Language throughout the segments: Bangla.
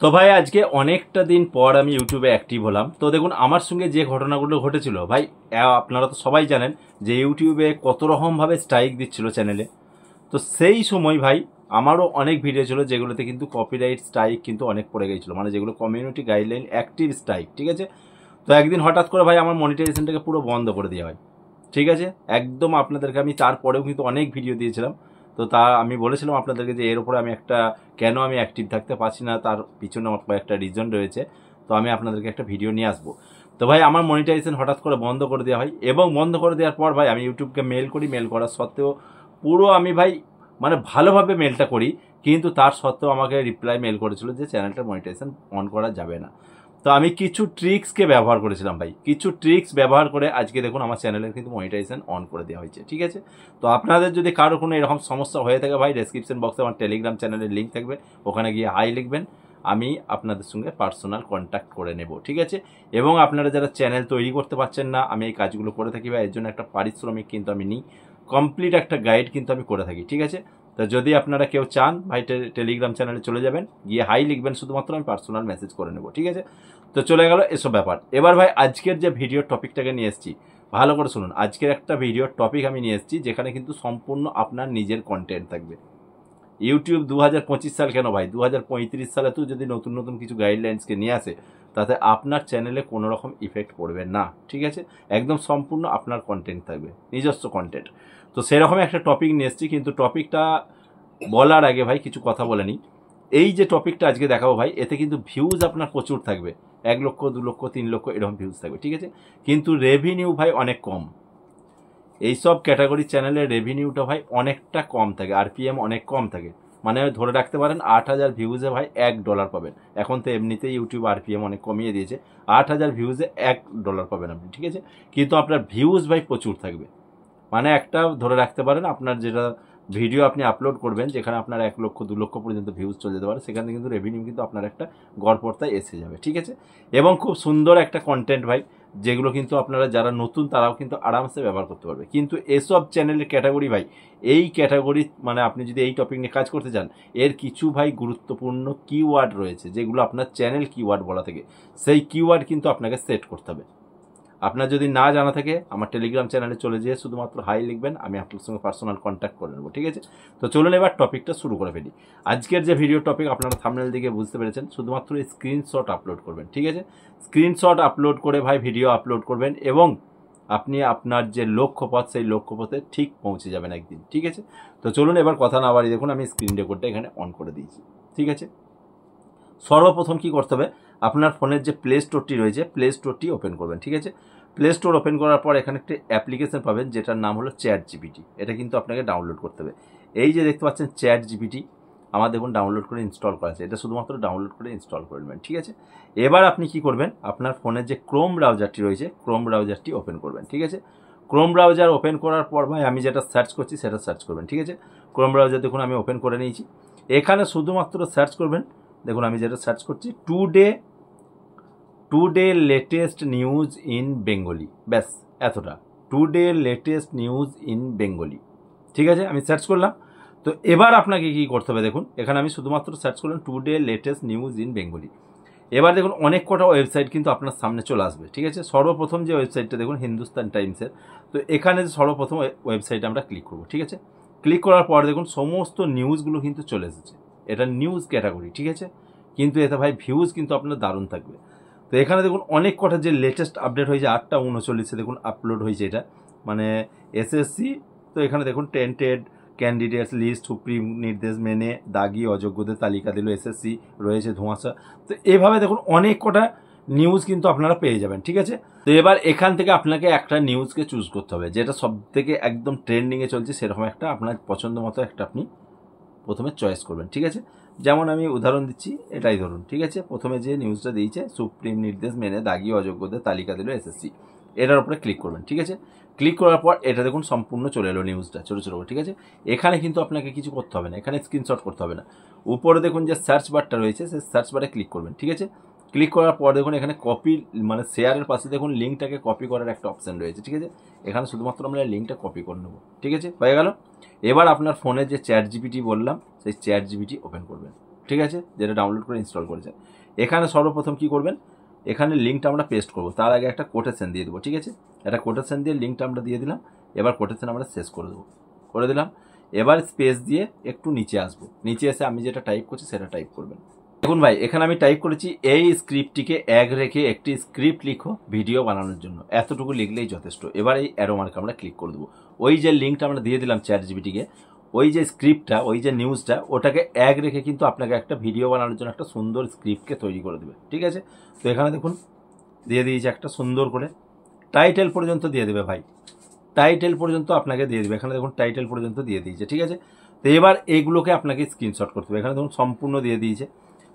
তো ভাই আজকে অনেকটা দিন পর আমি ইউটিউবে অ্যাক্টিভ হলাম। তো দেখুন আমার সঙ্গে যে ঘটনাগুলো ঘটেছিল ভাই, আপনারা তো সবাই জানেন যে ইউটিউবে কত রকমভাবে স্ট্রাইক দিচ্ছিল চ্যানেলে। তো সেই সময় ভাই আমারও অনেক ভিডিও ছিল যেগুলোতে কিন্তু কপিরাইট স্ট্রাইক কিন্তু অনেক পড়ে গেছিলো, মানে যেগুলো কমিউনিটি গাইডলাইন অ্যাক্টিভ স্ট্রাইক, ঠিক আছে। তো একদিন হঠাৎ করে ভাই আমার মনিটাইজেশনটাকে পুরো বন্ধ করে দেওয়া হয়, ঠিক আছে। একদম আপনাদেরকে আমি তারপরেও কিন্তু অনেক ভিডিও দিয়েছিলাম। তো তা আমি বলেছিলাম আপনাদেরকে যে এর উপরে আমি কেন আমি অ্যাক্টিভ থাকতে পারছি না, তার পিছনে আমার কয়েকটা রিজন রয়েছে। তো আমি আপনাদেরকে একটা ভিডিও নিয়ে আসবো। তো ভাই আমার মনিটাইজেশন হঠাৎ করে বন্ধ করে দেওয়া হয়, এবং বন্ধ করে দেওয়ার পর ভাই আমি ইউটিউবকে মেল করি। মেল করার সত্ত্বেও পুরো আমি ভাই মানে ভালোভাবে মেলটা করি, কিন্তু তার সত্ত্বেও আমাকে রিপ্লাই মেল করেছিল যে চ্যানেলটা মনিটাইজেশন অন করা যাবে না। তো আমি কিছু ট্রিক্সকে ব্যবহার করেছিলাম ভাই, কিছু ট্রিক্স ব্যবহার করে আজকে দেখুন আমার চ্যানেলের কিন্তু মনিটাইজেশন অন করে দেওয়া হয়েছে, ঠিক আছে। তো আপনাদের যদি কারো কোনো এরকম সমস্যা হয়ে থাকে ভাই, ডেসক্রিপশন বক্সে আমার টেলিগ্রাম চ্যানেলের লিঙ্ক থাকবে, ওখানে গিয়ে হাই লিখবেন, আমি আপনাদের সঙ্গে পার্সোনাল কন্ট্যাক্ট করে নেব, ঠিক আছে। এবং আপনারা যারা চ্যানেল তৈরি করতে পারছেন না, আমি এই কাজগুলো করে থাকি ভাই, এর জন্য একটা পারিশ্রমিক কিন্তু আমি নিই, কমপ্লিট একটা গাইড কিন্তু আমি করে থাকি, ঠিক আছে। তো যদি আপনারা কেউ চান ভাই টেলিগ্রাম চ্যানেলে চলে যাবেন, গিয়ে হাই লিখবেন শুধুমাত্র, আমি পার্সোনাল মেসেজ করে নেব, ঠিক আছে। তো চলে গেল এসব ব্যাপার। এবার ভাই আজকের যে ভিডিওর টপিকটাকে নিয়ে এসেছি, ভালো করে শুনুন। আজকের একটা ভিডিওর টপিক আমি নিয়ে এসেছি যেখানে কিন্তু সম্পূর্ণ আপনার নিজের কন্টেন্ট থাকবে। ইউটিউব 2025 সাল কেন ভাই, 2035 সালেতেও যদি নতুন নতুন কিছু গাইডলাইন্সকে নিয়ে আসে, তাতে আপনার চ্যানেলে কোনো রকম ইফেক্ট পড়বে না, ঠিক আছে। একদম সম্পূর্ণ আপনার কন্টেন্ট থাকবে, নিজস্ব কন্টেন্ট। তো সেরকম একটা টপিক নিয়ে এসেছি, কিন্তু টপিকটা বলার আগে ভাই কিছু কথা বলে নিই। এই যে টপিকটা আজকে দেখাবো ভাই, এতে কিন্তু ভিউজ আপনার প্রচুর থাকবে, 1 লক্ষ 2 লক্ষ 3 লক্ষ এরকম ভিউজ থাকবে, ঠিক আছে। কিন্তু রেভিনিউ ভাই অনেক কম। এইসব ক্যাটাগরি চ্যানেলের রেভিনিউটা ভাই অনেকটা কম থাকে, আরপিএম অনেক কম থাকে। মানে ধরে রাখতে পারেন 8000 ভিউজে ভাই $1 পাবেন। এখন তো এমনিতেই ইউটিউব আরপিএম অনেক কমিয়ে দিয়েছে, 8000 ভিউজে $1 পাবেন আপনি, ঠিক আছে। কিন্তু আপনার ভিউজ ভাই প্রচুর থাকবে। মানে একটা ধরে রাখতে পারেন আপনার যেটা ভিডিও আপনি আপলোড করবেন, যেখানে আপনার 1 লক্ষ 2 লক্ষ পর্যন্ত ভিউজ চলে যেতে পারে, সেখানে কিন্তু রেভিনিউ কিন্তু আপনার একটা গড়পড়তায় এসে যাবে, ঠিক আছে। এবং খুব সুন্দর একটা কন্টেন্ট ভাই, যেগুলো কিন্তু আপনারা যারা নতুন তারাও কিন্তু আরামসে ব্যবহার করতে পারবে। কিন্তু এসব চ্যানেলের ক্যাটাগরি ভাই, এই ক্যাটাগরি মানে আপনি যদি এই টপিক নিয়ে কাজ করতে চান, এর কিছু ভাই গুরুত্বপূর্ণ কিওয়ার্ড রয়েছে, যেগুলো আপনার চ্যানেল কিওয়ার্ড বলা থাকে। সেই কিওয়ার্ড কিন্তু আপনাকে সেট করতে হবে। আপনার যদি না জানা থাকে, আমার টেলিগ্রাম চ্যানেলে চলে যেয়ে শুধুমাত্র হাই লিখবেন, আমি আপনার সঙ্গে পার্সোনাল কন্ট্যাক্ট করে নেবো, ঠিক আছে। তো চলুন এবার টপিকটা শুরু করে ফেলি। আজকের যে ভিডিও টপিক আপনারা থাম্বনেল দিকে বুঝতে পেরেছেন, শুধুমাত্র স্ক্রিনশট আপলোড করবেন, ঠিক আছে। স্ক্রিনশট আপলোড করে ভাই ভিডিও আপলোড করবেন, এবং আপনি আপনার যে লক্ষ্যপথ, সেই লক্ষ্যপথে ঠিক পৌঁছে যাবেন একদিন, ঠিক আছে। তো চলুন এবার কথা না বাড়িয়ে, দেখুন আমি স্ক্রিন রেকর্ডটা এখানে অন করে দিয়েছি, ঠিক আছে। সর্বপ্রথম কি করতে হবে, আপনার ফোনের যে প্লে স্টোরটি রয়েছে, প্লে স্টোরটি ওপেন করবেন, ঠিক আছে। প্লে স্টোর ওপেন করার পর এখানে একটি অ্যাপ্লিকেশন পাবেন, যেটার নাম হলো চ্যাট জিপিটি। এটা কিন্তু আপনাকে ডাউনলোড করতে হবে। এই যে দেখতে পাচ্ছেন চ্যাট জিপিটি, আমার দেখুন ডাউনলোড করে ইনস্টল করা আছে। এটা শুধুমাত্র ডাউনলোড করে ইনস্টল করে নেবেন, ঠিক আছে। এবার আপনি কি করবেন, আপনার ফোনের যে ক্রোম ব্রাউজারটি রয়েছে, ক্রোম ব্রাউজারটি ওপেন করবেন, ঠিক আছে। ক্রোম ব্রাউজার ওপেন করার পর ভাই আমি যেটা সার্চ করছি সেটা সার্চ করবেন, ঠিক আছে। ক্রোম ব্রাউজার দেখুন আমি ওপেন করে নিয়েছি। এখানে শুধুমাত্র সার্চ করবেন, দেখুন আমি যেটা সার্চ করছি, today latest news in Bengali, ব্যাস এতটা, today latest news in Bengali, ঠিক আছে। আমি সার্চ করলাম। তো এবার আপনাকে কি করতে হবে, দেখুন এখানে আমি শুধুমাত্র সার্চ করলাম today latest news in Bengali. এবার দেখুন অনেক কটা ওয়েবসাইট কিন্তু আপনার সামনে চলে আসবে, ঠিক আছে। সর্বপ্রথম যে ওয়েবসাইটটা দেখুন হিন্দুস্তান টাইমসের। তো এখানে সর্বপ্রথম ওয়েবসাইটে আমরা ক্লিক করবো, ঠিক আছে। ক্লিক করার পর দেখুন সমস্ত নিউজগুলো কিন্তু চলে এসেছে। এটা নিউজ ক্যাটাগরি, ঠিক আছে। কিন্তু এতে ভাই ভিউজ কিন্তু আপনার দারুণ থাকবে। তো এখানে দেখুন অনেক কটা যে লেটেস্ট আপডেট হয়েছে, 8:39 দেখুন আপলোড হয়েছে এটা, মানে এসএসসি। তো এখানে দেখুন টেন্টেড ক্যান্ডিডেটস লিস্ট, সুপ্রিম নির্দেশ মেনে দাগি অযোগ্যদের তালিকা দিল এসএসসি, রয়েছে ধোঁয়াশা। তো এভাবে দেখুন অনেক কটা নিউজ কিন্তু আপনারা পেয়ে যাবেন, ঠিক আছে। তো এবার এখান থেকে আপনাকে একটা নিউজকে চুজ করতে হবে, যেটা সব থেকে একদম ট্রেন্ডিংয়ে চলছে, সেরকম একটা আপনার পছন্দ মতো একটা আপনি প্রথমে চয়েস করবেন, ঠিক আছে। যেমন আমি উদাহরণ দিচ্ছি, এটাই ধরুন, ঠিক আছে। প্রথমে যে নিউজটা দিয়েছে, সুপ্রিম নির্দেশ মেনে দাগি অযোগ্যদের তালিকা দিল এসএসসি, এটার উপরে ক্লিক করবেন, ঠিক আছে। ক্লিক করার পর এটা দেখুন সম্পূর্ণ চলে এলো নিউজটা ছোটো ছোটো, ঠিক আছে। এখানে কিন্তু আপনাকে কিছু করতে হবে না, এখানে স্ক্রিনশট করতে হবে না। উপরে দেখুন যে সার্চ বারটা রয়েছে, সেই সার্চ বারে ক্লিক করবেন, ঠিক আছে। ক্লিক করার পর দেখুন এখানে কপি মানে শেয়ারের পাশে দেখুন লিঙ্কটাকে কপি করার একটা অপশান রয়েছে, ঠিক আছে। এখানে শুধুমাত্র আমরা লিঙ্কটা কপি করে নেবো, ঠিক আছে, হয়ে গেল। এবার আপনার ফোনে যে চ্যাট জিপিটি বললাম, সেই চ্যাট জিপিটি ওপেন করবেন, ঠিক আছে, যেটা ডাউনলোড করে ইনস্টল করেছেন। এখানে সর্বপ্রথম কি করবেন, এখানে লিঙ্কটা আমরা পেস্ট করব, তার আগে একটা কোটেশন দিয়ে দেবো। ঠিক আছে, একটা কোটেশন দিয়ে লিঙ্কটা আমরা দিয়ে দিলাম। এবার কোটেশন আমরা শেষ করে দেবো, করে দিলাম। এবার স্পেস দিয়ে একটু নিচে আসবো, নিচে এসে আমি যেটা টাইপ করছি সেটা টাইপ করবেন। দেখুন ভাই, এখানে আমি টাইপ করেছি এই স্ক্রিপ্টটিকে এক রেখে একটি স্ক্রিপ্ট লিখো ভিডিও বানানোর জন্য, এতটুকু লিখলেই যথেষ্ট। এবার এই অ্যারো মার্কে আমরা ক্লিক করে দেবো। ওই যে লিঙ্কটা আমরা দিয়ে দিলাম চ্যাট জিপিটিকে, ওই যে স্ক্রিপ্টটা, ওই যে নিউজটা, ওটাকে এক রেখে কিন্তু আপনাকে একটা ভিডিও বানানোর জন্য একটা সুন্দর স্ক্রিপ্টকে তৈরি করে দেবে। ঠিক আছে, তো এখানে দেখুন দিয়ে দিয়েছে একটা সুন্দর করে, টাইটেল পর্যন্ত দিয়ে দেবে ভাই, টাইটেল পর্যন্ত আপনাকে দিয়ে দেবে। এখানে দেখুন টাইটেল পর্যন্ত দিয়ে দিয়েছে। ঠিক আছে, তো এবার এইগুলোকে আপনাকে স্ক্রিনশট করতে হবে। এখানে দেখুন সম্পূর্ণ দিয়ে দিয়েছে।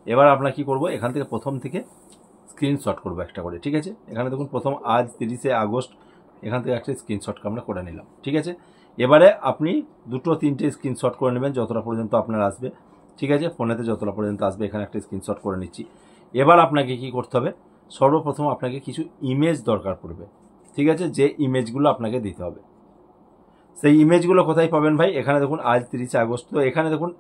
এবার আমরা কি করব, এখান থেকে প্রথম থেকে স্ক্রিনশট করব একটা করে। ঠিক আছে, এখানে দেখুন প্রথম আজ 30শে আগস্ট, এখান থেকে একটা স্ক্রিনশট আমরা করে নিলাম। ঠিক আছে, এবারে আপনি 2-3টে স্ক্রিনশট করে নেবেন যতটা পর্যন্ত আপনার আসবে। ঠিক আছে, ফোনেতে যতটা পর্যন্ত আসবে এখানে একটা স্ক্রিনশট করে নিচ্ছি। এবার আপনাকে কি করতে হবে, সর্বপ্রথম আপনাকে কিছু ইমেজ দরকার পড়বে। ঠিক আছে, যে ইমেজগুলো আপনাকে দিতে হবে, সেই ইমেজগুলো কোথায় পাবেন ভাই, এখানে দেখুন আজ 30শে আগস্ট। তো এখানে দেখুন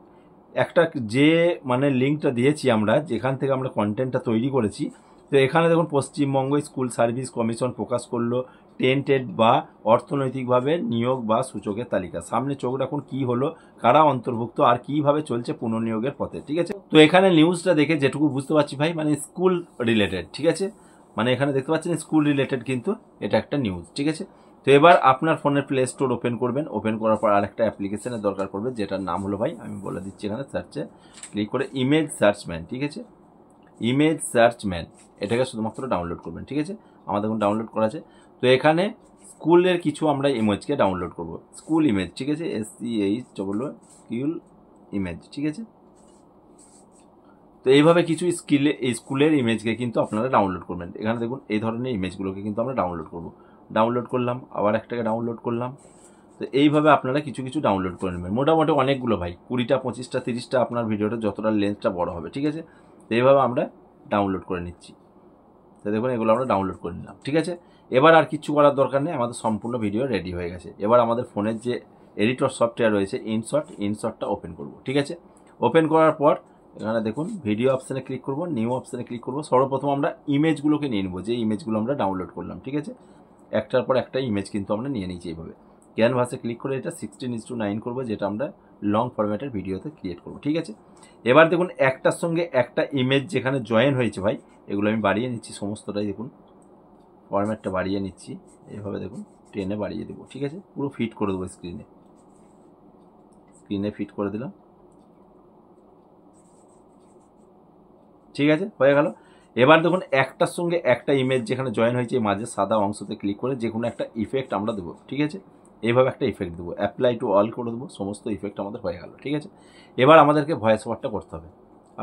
একটা যে মানে লিঙ্কটা দিয়েছি আমরা, যেখান থেকে আমরা কন্টেন্টটা তৈরি করেছি, তো এখানে দেখুন পশ্চিমবঙ্গ স্কুল সার্ভিস কমিশন প্রকাশ করলো টেন্টেড বা অর্থনৈতিকভাবে নিয়োগ বা সূচকের তালিকা। সামনে চোখ রাখুন কি হলো, কারা অন্তর্ভুক্ত আর কিভাবে চলছে পুনর্নিয়োগের পথে। ঠিক আছে, তো এখানে নিউজটা দেখে যেটুকু বুঝতে পারছি ভাই, মানে স্কুল রিলেটেড। ঠিক আছে, মানে এখানে দেখতে পাচ্ছেন স্কুল রিলেটেড কিন্তু এটা একটা নিউজ। ঠিক আছে, তো এবার আপনার ফোনের প্লে স্টোর ওপেন করবেন, ওপেন করার পর আরেকটা অ্যাপ্লিকেশনের দরকার পড়বে, যেটার নাম হলো ভাই আমি বলে দিচ্ছি, এখানে সার্চে ক্লিক করে ইমেজ সার্চম্যান। ঠিক আছে, ইমেজ সার্চম্যান, এটাকে শুধুমাত্র ডাউনলোড করবেন। ঠিক আছে, আমাদের এখন ডাউনলোড করা আছে। তো এখানে স্কুলের কিছু আমরা ইমেজকে ডাউনলোড করব, স্কুল ইমেজ। ঠিক আছে, SCHOOL ইমেজ। ঠিক আছে, তো এইভাবে কিছু স্কুলের ইমেজকে কিন্তু আপনারা ডাউনলোড করবেন। এখানে দেখুন এই ধরনের ইমেজগুলোকে কিন্তু আমরা ডাউনলোড করব। ডাউনলোড করলাম, আবার একটাকে ডাউনলোড করলাম। তো এইভাবে আপনারা কিছু কিছু ডাউনলোড করে নেবেন, মোটামুটি অনেকগুলো ভাই, 20টা 25টা 30টা আপনার ভিডিওটা যতটা লেন্থটা বড় হবে। ঠিক আছে, তো এইভাবে আমরা ডাউনলোড করে নিচ্ছি। তো দেখুন এগুলো আমরা ডাউনলোড করে নিলাম। ঠিক আছে, এবার আর কিছু করার দরকার নেই, আমাদের সম্পূর্ণ ভিডিও রেডি হয়ে গেছে। এবার আমাদের ফোনের যে এডিটর সফটওয়্যার রয়েছে ইনশটটা ওপেন করব। ঠিক আছে, ওপেন করার পর এখানে দেখুন ভিডিও অপশানে ক্লিক করব, নিউ অপশানে ক্লিক করব। সর্বপ্রথম আমরা ইমেজগুলোকে নিয়ে নেব, যে ইমেজগুলো আমরা ডাউনলোড করলাম। ঠিক আছে, একটার পর একটা ইমেজ কিন্তু আমরা নিয়ে নিয়েছি এইভাবে। ক্যানভাসে ক্লিক করে এটা 16:9 করবো, যেটা আমরা লং ফরম্যাটের ভিডিওতে ক্রিয়েট করব। ঠিক আছে, এবার দেখুন একটার সঙ্গে একটা ইমেজ যেখানে জয়েন হয়েছে ভাই, এগুলো আমি বাড়িয়ে নিচ্ছি সমস্তটাই। দেখুন ফরম্যাটটা বাড়িয়ে নিচ্ছি, এইভাবে দেখুন টেনে বাড়িয়ে দেবো। ঠিক আছে, পুরো ফিট করে দেবো স্ক্রিনে ফিট করে দিলাম। ঠিক আছে, হয়ে গেল। এবার দেখুন একটার সঙ্গে একটা ইমেজ যেখানে জয়েন হয়েছে, মাঝে সাদা অংশতে ক্লিক করে যে কোনো একটা ইফেক্ট আমরা দেবো। ঠিক আছে, এইভাবে একটা ইফেক্ট দেবো, অ্যাপ্লাই টু অল করে দেবো, সমস্ত ইফেক্ট আমাদের হয়ে গেল। ঠিক আছে, এবার আমাদেরকে ভয়েস ওভারটা করতে হবে,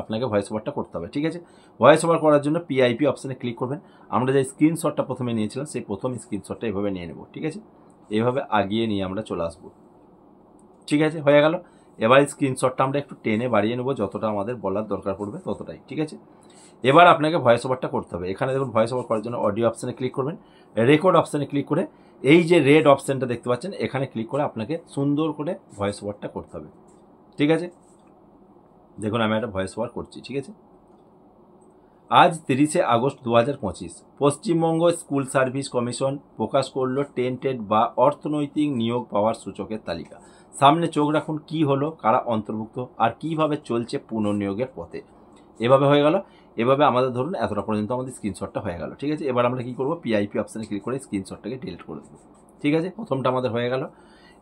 আপনাকে ভয়েস ওভারটা করতে হবে। ঠিক আছে, ভয়েস ওভার করার জন্য PIP অপশানে ক্লিক করবেন। আমরা যে স্ক্রিনশটটা প্রথমে নিয়েছিলাম, সেই প্রথম স্ক্রিনশটটা এইভাবে নিয়ে নেব। ঠিক আছে, এইভাবে আগিয়ে নিয়ে আমরা চলে আসবো। ঠিক আছে, হয়ে গেল। এবার স্ক্রিনশটটা আমরা একটু টেনে বাড়িয়ে নেবো, যতটা আমাদের বলার দরকার পড়বে ততটাই। ঠিক আছে, এবার আপনাকে ভয়েস ওভারটা করতে হবে। এখানে দেখুন ভয়েস ওভার করার জন্য অডিও অপশানে ক্লিক করবেন, রেকর্ড অপশানে ক্লিক করে এই যে রেড অপশানটা দেখতে পাচ্ছেন, এখানে ক্লিক করে আপনাকে সুন্দর করে ভয়েস ওভারটা করতে হবে। ঠিক আছে, দেখুন আমি একটা ভয়েস ওভার করছি। ঠিক আছে, আজ 30শে August 2025 Paschimbanga school service commission প্রকাশ করলো টেন্টেড বা অর্থনৈতিক নিয়োগ পাওয়ার সূচকের তালিকা। সামনে চোখ রাখুন কি হলো, কারা অন্তর্ভুক্ত আর কিভাবে চলছে পুনর্নিয়োগের পথে। এভাবে হয়ে গেল। এভাবে আমাদের ধরুন এতটা পর্যন্ত আমাদের স্ক্রিনশটটা হয়ে গেল। ঠিক আছে, এবার আমরা কি করব, PIP অপশানে ক্লিক করে স্ক্রিনশটটাকে ডিলিট করে দেবো। ঠিক আছে, প্রথমটা আমাদের হয়ে গেল।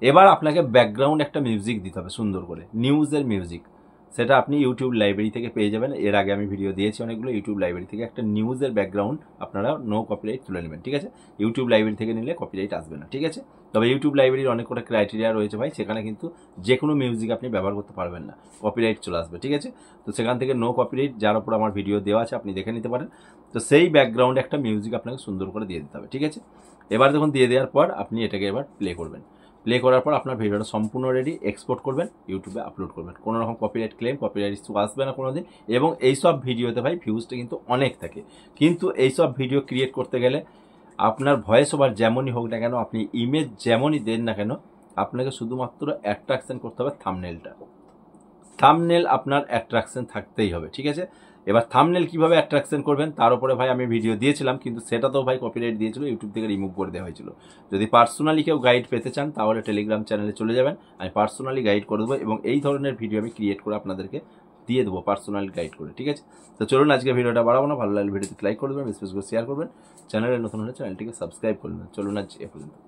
এবার আপনাকে ব্যাকগ্রাউন্ড একটা মিউজিক দিতে হবে সুন্দর করে, নিউজের মিউজিক। সেটা আপনি ইউটিউব লাইব্রেরি থেকে পেয়ে যাবেন। এর আগে আমি ভিডিও দিয়েছি অনেকগুলো, ইউটিউব লাইব্রেরি থেকে একটা নিউজের ব্যাকগ্রাউন্ড আপনারা নো কপিরাইট তুলে নেবেন। ঠিক আছে, ইউটিউব লাইব্রেরি থেকে নিলে কপিরাইট আসবে না। ঠিক আছে, তবে ইউটিউব লাইব্রেরির অনেক কটা ক্রাইটেরিয়া রয়েছে ভাই, সেখানে কিন্তু যে কোনো মিউজিক আপনি ব্যবহার করতে পারবেন না, কপিরাইট চলে আসবে। ঠিক আছে, তো সেখান থেকে নো কপিরাইট, যার উপর আমার ভিডিও দেওয়া আছে আপনি দেখে নিতে পারেন। তো সেই ব্যাকগ্রাউন্ডে একটা মিউজিক আপনাকে সুন্দর করে দিয়ে দিতে হবে। ঠিক আছে, এবার দেখুন দিয়ে দেওয়ার পর আপনি এটাকে এবার প্লে করবেন। প্লে করার পর আপনার ভিডিওটা সম্পূর্ণ রেডি, এক্সপোর্ট করবেন, ইউটিউবে আপলোড করবেন। কোনো রকম কপিরাইট ক্লেম, কপিরাইট ইস্যু আসবে না কোনোদিন। এবং এইসব ভিডিওতে ভাই ভিউজটা কিন্তু অনেক থাকে, কিন্তু এইসব ভিডিও ক্রিয়েট করতে গেলে আপনার ভয়েস ওভার যেমনই হোক না কেন, আপনি ইমেজ যেমনই দেন না কেন, আপনাকে শুধুমাত্র অ্যাট্রাকশন করতে হবে থাম্বনেলটা। থাম্বনেল আপনার অ্যাট্রাকশন থাকতেই হবে, ঠিক আছে। এবার থাম্বনেল কিভাবে অ্যাট্রাকশন করবেন তার উপরে ভাই আমি ভিডিও দিয়েছিলাম, কিন্তু সেটা তো ভাই কপিরাইট দিয়েছিল, ইউটিউব থেকে রিমুভ করে দেওয়া হয়েছিল। যদি পার্সোনালি কেউ গাইড পেতে চান তাহলে টেলিগ্রাম চ্যানেলে চলে যাবেন, আমি পার্সোনালি গাইড করে দেবো এবং এই ধরনের ভিডিও আমি ক্রিয়েট করে আপনাদেরকে দিয়ে দেবো পার্সোনালি গাইড করে, ঠিক আছে। তো চলুন আজকে ভিডিওটা বাড়াবো না, ভালো লাগলে ভিডিওতে লাইক করে দেবেন, বেশি বেশি করে শেয়ার করবেন, চ্যানেলে নতুন হলে চ্যানেলটিকে সাবস্ক্রাইব করবেন। চলুন আজ এ পর্যন্ত।